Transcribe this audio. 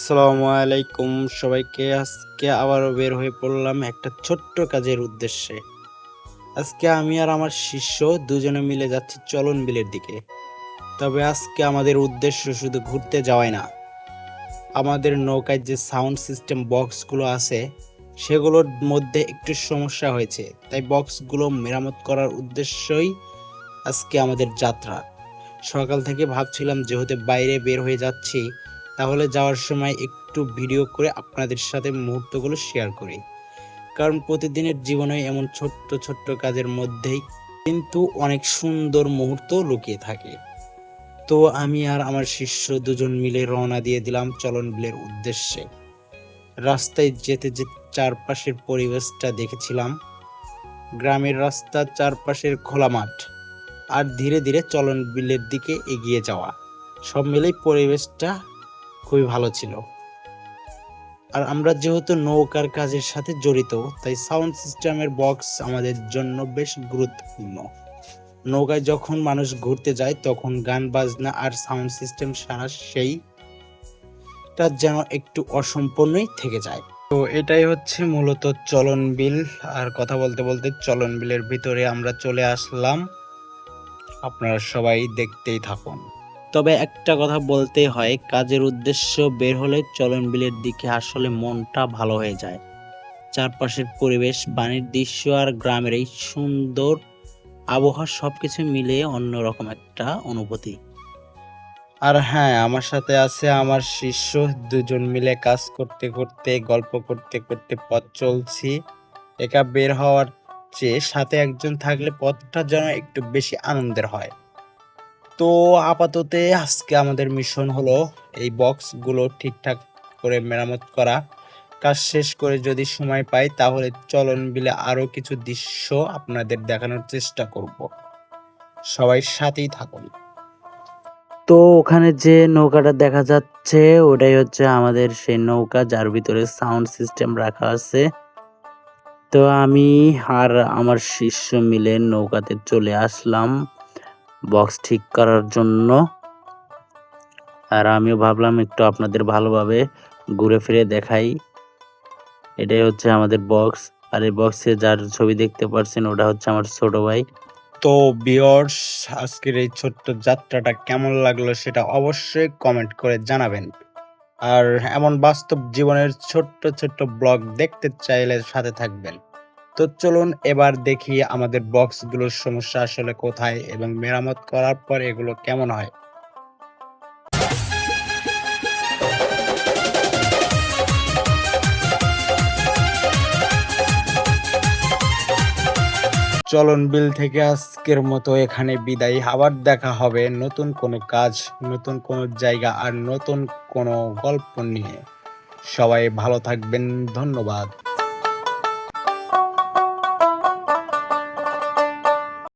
আসসালামু আলাইকুম সবাইকে। আজকে আবারও বের হয়ে পড়লাম একটা ছোট্ট কাজের উদ্দেশ্যে। আজকে আমি আর আমার শিষ্য দুজনে মিলে যাচ্ছি চলন বিলের দিকে। তবে আজকে আমাদের উদ্দেশ্য শুধু ঘুরতে যাওয়াই না, আমাদের নৌকায় যে সাউন্ড সিস্টেম বক্সগুলো আছে সেগুলোর মধ্যে একটু সমস্যা হয়েছে, তাই বক্সগুলো মেরামত করার উদ্দেশ্যই আজকে আমাদের যাত্রা। সকাল থেকে ভাবছিলাম যেহেতু বাইরে বের হয়ে যাচ্ছি, তাহলে যাওয়ার সময় একটু ভিডিও করে আপনাদের সাথে মুহূর্তগুলো শেয়ার করি। কারণ প্রতিদিনের জীবনে এমন ছোট্ট ছোট্ট কাজের মধ্যেই কিন্তু অনেক সুন্দর মুহূর্ত লুকিয়ে থাকে। তো আমি আর আমার শিষ্য দুজন মিলে রওনা দিয়ে দিলাম চলন বিলের উদ্দেশ্যে। রাস্তায় যেতে যেতে চারপাশের পরিবেশটা দেখেছিলাম, গ্রামের রাস্তা, চারপাশের খোলা মাঠ আর ধীরে ধীরে চলন বিলের দিকে এগিয়ে যাওয়া, সব মিলেই পরিবেশটা খুবই ভালো ছিল। আর আমরা যেহেতু নৌকার কাজের সাথে জড়িত, তাই সাউন্ড সিস্টেমের বক্স আমাদের জন্য বেশ গুরুত্বপূর্ণ। নৌকায় যখন মানুষ ঘুরতে যায় তখন গান বাজনা আর সাউন্ড সিস্টেম ছাড়া সেইটা যেন একটু অসম্পূর্ণই থেকে যায়। তো এটাই হচ্ছে মূলত চলন বিল। আর কথা বলতে বলতে চলন বিলের ভিতরে আমরা চলে আসলাম, আপনারা সবাই দেখতেই থাকুন। তবে একটা কথা বলতেই হয়, কাজের উদ্দেশ্য বের হলে চলন বিলের দিকে আসলে মনটা ভালো হয়ে যায়। চারপাশের পরিবেশ, পানির দৃশ্য আর গ্রামের এই সুন্দর আবহাওয়া সবকিছু মিলিয়ে অন্যরকম একটা অনুভূতি। আর হ্যাঁ, আমার সাথে আছে আমার শিষ্য, দুজন মিলে কাজ করতে করতে গল্প করতে করতে পথ চলছি। একা বের হওয়ার চেয়ে সাথে একজন থাকলে পথটা যেন একটু বেশি আনন্দের হয়। তো আপাতত আজকে আমাদের মিশন হলো এই বক্সগুলো ঠিকঠাক করে মেরামত করা। কাজ শেষ করে যদি সময় পাই তাহলে চলন বিলে আরো কিছু দৃশ্য আপনাদের দেখানোর চেষ্টা করব। সবাই সাথেই থাকুন। তো ওখানে যে নৌকাটা দেখা যাচ্ছে ওটাই হচ্ছে আমাদের সেই নৌকা, যার ভিতরে সাউন্ড সিস্টেম রাখা আছে। তো আমি আর আমার শিষ্য মিলে নৌকাতে চলে আসলাম বক্স ঠিক করার জন্য। আর আমিও ভাবলাম একটু আপনাদের ভালোভাবে ঘুরে ফিরে দেখাই। এটাই হচ্ছে আমাদের বক্স। আর এই বক্সে যার ছবি দেখতে পাচ্ছেন ওটা হচ্ছে আমার ছোট ভাই। তো ভিউয়ার্স, আজকের এই ছোট্ট যাত্রাটা কেমন লাগলো সেটা অবশ্যই কমেন্ট করে জানাবেন। আর এমন বাস্তব জীবনের ছোট্ট ছোট্ট ব্লগ দেখতে চাইলে সাথে থাকবেন। তো চলুন এবার দেখি আমাদের বক্সগুলোর সমস্যা আসলে কোথায় এবং মেরামত করার পর এগুলো কেমন হয়। চলন বিল থেকে আজকের মতো এখানে বিদায়। আবার দেখা হবে নতুন কোনো কাজ, নতুন কোনো জায়গা আর নতুন কোনো গল্প নিয়ে। সবাই ভালো থাকবেন। ধন্যবাদ।